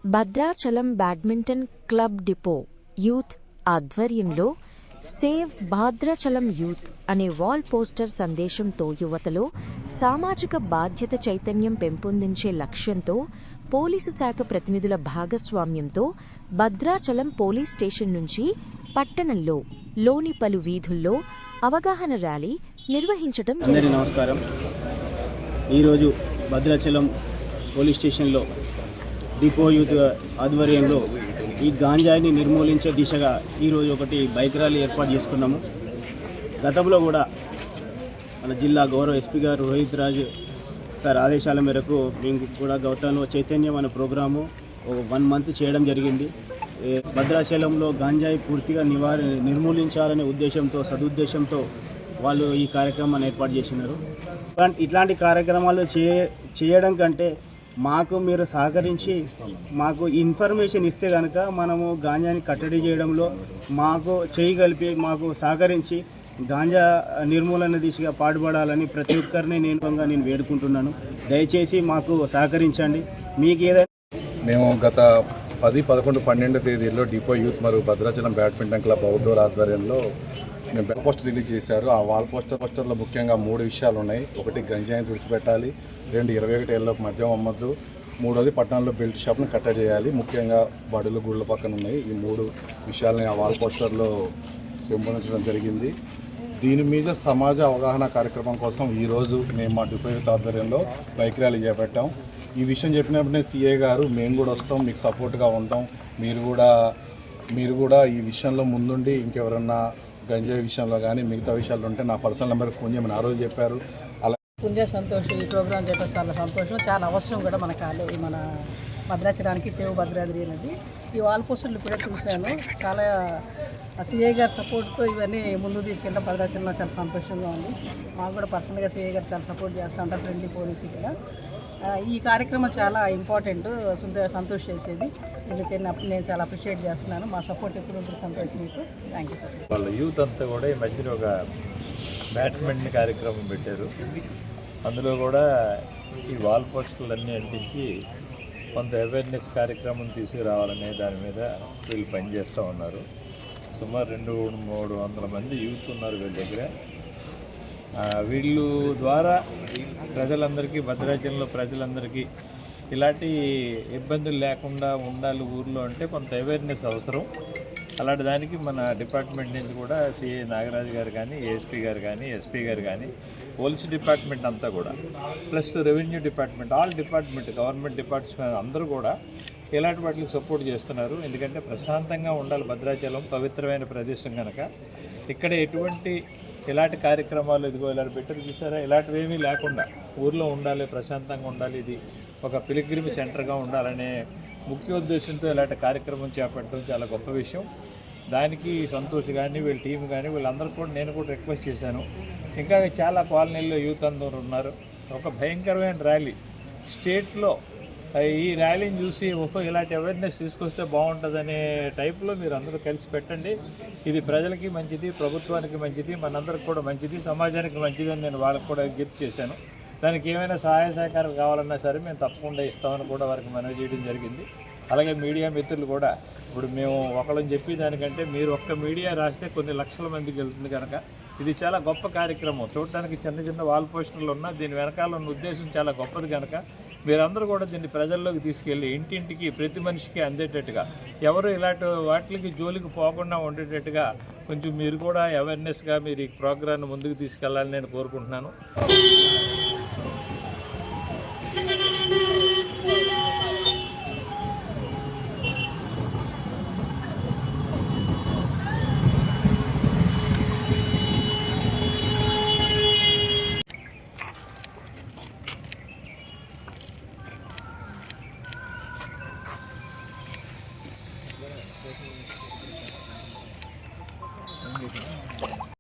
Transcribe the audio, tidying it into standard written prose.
Bhadrachalam badminton club depot youth ఆధ్వర్యంలో save Bhadrachalam youth అనే wall poster సందేశంతో యువతలో సామాజిక బాధ్యత చైతన్యం పెంపొందించే లక్ష్యంతో పోలీసు శాఖ ప్రతినిధుల భాగస్వామ్యంతో భద్రాచలం పోలీస్ స్టేషన్ నుంచి పట్టణంలో లోని పలు వీధుల్లో అవగాహన ర్యాలీ నిర్వహించడం జరిగింది. నమస్కారం. ఈరోజు భద్రాచలం పోలీస్ స్టేషన్లో డిపో యూత్ ఆధ్వర్యంలో ఈ గాంజాయిని నిర్మూలించే దిశగా ఈరోజు ఒకటి బైక్ ర్యాలీ ఏర్పాటు చేసుకున్నాము. గతంలో కూడా మన జిల్లా గౌరవ ఎస్పీ గారు రోహిత్ రాజ్ సార్ ఆదేశాల మేరకు మేము కూడా గౌతంలో చైతన్యం అనే ప్రోగ్రాము 1 మంత్ చేయడం జరిగింది. భద్రాచలంలో గాంజాయి పూర్తిగా నిర్మూలించాలనే ఉద్దేశంతో సదుద్దేశంతో వాళ్ళు ఈ కార్యక్రమాన్ని ఏర్పాటు చేసినారు. ఇట్లాంటి కార్యక్రమాలు చేయడం కంటే మాకు మీరు సహకరించి మాకు ఇన్ఫర్మేషన్ ఇస్తే కనుక మనము గాంజాని కట్టడి చేయడంలో మాకు చేయగలిపి మాకు సహకరించి గాంజా నిర్మూలన దిశగా పాటుపడాలని ప్రతి ఒక్కరిని నేను వేడుకుంటున్నాను. దయచేసి మాకు సహకరించండి. మీకు ఏదైనా మేము గత 10, 11, 12 తేదీల్లో డిపో యూత్ మరియు భద్రాచలం బ్యాడ్మింటన్ క్లబ్ అవుట్డోర్ ఆధ్వర్యంలో మేము వాల్ పోస్టర్ రిలీజ్ చేశారు. ఆ వాల్ పోస్టర్లో ముఖ్యంగా 3 విషయాలు ఉన్నాయి. 1 గంజాయిని తుడిచిపెట్టాలి, 2 21 ఏళ్ళలోపు మద్యం అమ్మద్దు, 3వది పట్టణంలో బెల్ట్ షాప్ను కట్టడి చేయాలి. ముఖ్యంగా బడులు గుళ్ళ పక్కన ఉన్నాయి. ఈ 3 విషయాలని ఆ వాల్ పోస్టర్లో పెంపొందించడం జరిగింది. దీని మీద సమాజ అవగాహన కార్యక్రమం కోసం ఈరోజు మేము మా డిపో యూత్ ఆధ్వర్యంలో బైక్ ర్యాలీ చేపట్టాం. ఈ విషయం చెప్పినప్పుడే సిఐ గారు మేము కూడా వస్తాం, మీకు సపోర్ట్గా ఉంటాం, మీరు కూడా ఈ విషయంలో ముందుండి ఇంకెవరన్నా గంజాయి విషయంలో కానీ మిగతా విషయాలు ఉంటే నా పర్సనల్ నెంబర్కి ఫోన్ చేయమని ఆ రోజు చెప్పారు. అలా పుంజ సంతోష్ ఈ ప్రోగ్రాం చేయడం చాలా సంతోషం, చాలా అవసరం కూడా మన భద్రాచలానికి సేవ భద్రాద్రి అనేది. ఈ వాల్ పోస్టర్లు కూడా చూశాను. చాలా సిఐ గారి సపోర్ట్తో ఇవన్నీ ముందుకు తీసుకెళ్ళడం భద్రాచలంలో చాలా సంతోషంగా ఉంది. మాకు కూడా పర్సనల్గా సిఐ గారు చాలా సపోర్ట్ చేస్తూ ఉంటారు, ఫ్రెండ్లీ పోలీస్ ఇక్కడ. ఈ కార్యక్రమం చాలా ఇంపార్టెంట్, సంతోష్ చేసేది. నేను చాలా అప్రిషియేట్ చేస్తున్నాను. మా సపోర్ట్ ఎప్పుడు ఉంటుంది సంతోష్ మీకు. Thank you sir. వాళ్ళ యూత్ అంతా కూడా ఈ మధ్యలో ఒక బ్యాడ్మింటన్ కార్యక్రమం పెట్టారు. అందులో కూడా ఈ వాల్ పోస్టర్లు అంటించి కొంత అవేర్నెస్ కార్యక్రమం తీసుకురావాలనే దాని మీద వీళ్ళు పనిచేస్తూ ఉన్నారు. సుమారు 200-300 మంది యూత్ ఉన్నారు వీళ్ళ దగ్గర. వీళ్ళు ద్వారా ప్రజలందరికీ, భద్రాచలంలో ప్రజలందరికీ ఇలాంటి ఇబ్బందులు లేకుండా ఉండాలి ఊర్లో అంటే కొంత అవేర్నెస్ అవసరం. అలాంటి దానికి మన డిపార్ట్మెంట్ నుంచి కూడా సిఐ నాగరాజు గారు కానీ, ఏఎస్పీ గారు కానీ, ఎస్పీ గారు కానీ, పోలీస్ డిపార్ట్మెంట్ అంతా కూడా, plus revenue department, all department, government department అందరూ కూడా ఇలాంటి వాటికి సపోర్ట్ చేస్తున్నారు. ఎందుకంటే ప్రశాంతంగా ఉండాలి భద్రాచలం, పవిత్రమైన ప్రదేశం కనుక ఇక్కడ ఇలాంటి కార్యక్రమాలు ఇలాంటి పెట్టరు చూసారా, ఇలాంటివి ఏమీ లేకుండా ఊర్లో ఉండాలి, ప్రశాంతంగా ఉండాలి, ఇది ఒక పిలిగ్రిమి సెంటర్గా ఉండాలనే ముఖ్య ఉద్దేశంతో ఇలాంటి కార్యక్రమం చేపట్టడం చాలా గొప్ప విషయం. దానికి సంతోష్ కానీ, వీళ్ళ టీం కానీ, వీళ్ళందరూ కూడా నేను కూడా రిక్వెస్ట్ చేశాను. ఇంకా చాలా కాలనీల్లో యూత్ అందరూ ఉన్నారు. ఒక భయంకరమైన ర్యాలీ స్టేట్లో ఈ ర్యాలీని చూసి ఇలాంటి అవేర్నెస్ తీసుకొస్తే బాగుంటుందనే టైప్లో మీరు అందరూ కలిసి పెట్టండి. ఇది ప్రజలకి మంచిది, ప్రభుత్వానికి మంచిది, మనందరికి కూడా మంచిది, సమాజానికి మంచిది అని నేను వాళ్ళకి కూడా విజ్ఞప్తి చేశాను. దానికి ఏమైనా సహాయ సహకారం కావాలన్నా సరే మేము తప్పకుండా ఇస్తామని కూడా వారికి మనవి చేయడం జరిగింది. అలాగే మీడియా మిత్రులు కూడా, ఇప్పుడు మేము ఒకళ్ళని చెప్పి దానికంటే మీరు ఒక్క మీడియా రాస్తే కొన్ని లక్షల మందికి వెళ్తుంది కనుక ఇది చాలా గొప్ప కార్యక్రమం. చూడటానికి చిన్న వాల్ పోస్టర్లు ఉన్నా దీని వెనకాల ఉన్న ఉద్దేశం చాలా గొప్పది కనుక మీరందరూ కూడా దీన్ని ప్రజల్లోకి తీసుకెళ్ళి ఇంటింటికి ప్రతి మనిషికి అందేటట్టుగా, ఎవరు ఇలాంటి వాటికి జోలికి పోకుండా ఉండేటట్టుగా కొంచెం మీరు కూడా అవేర్నెస్గా మీరు ఈ ప్రోగ్రాన్ని ముందుకు తీసుకెళ్లాలని నేను కోరుకుంటున్నాను.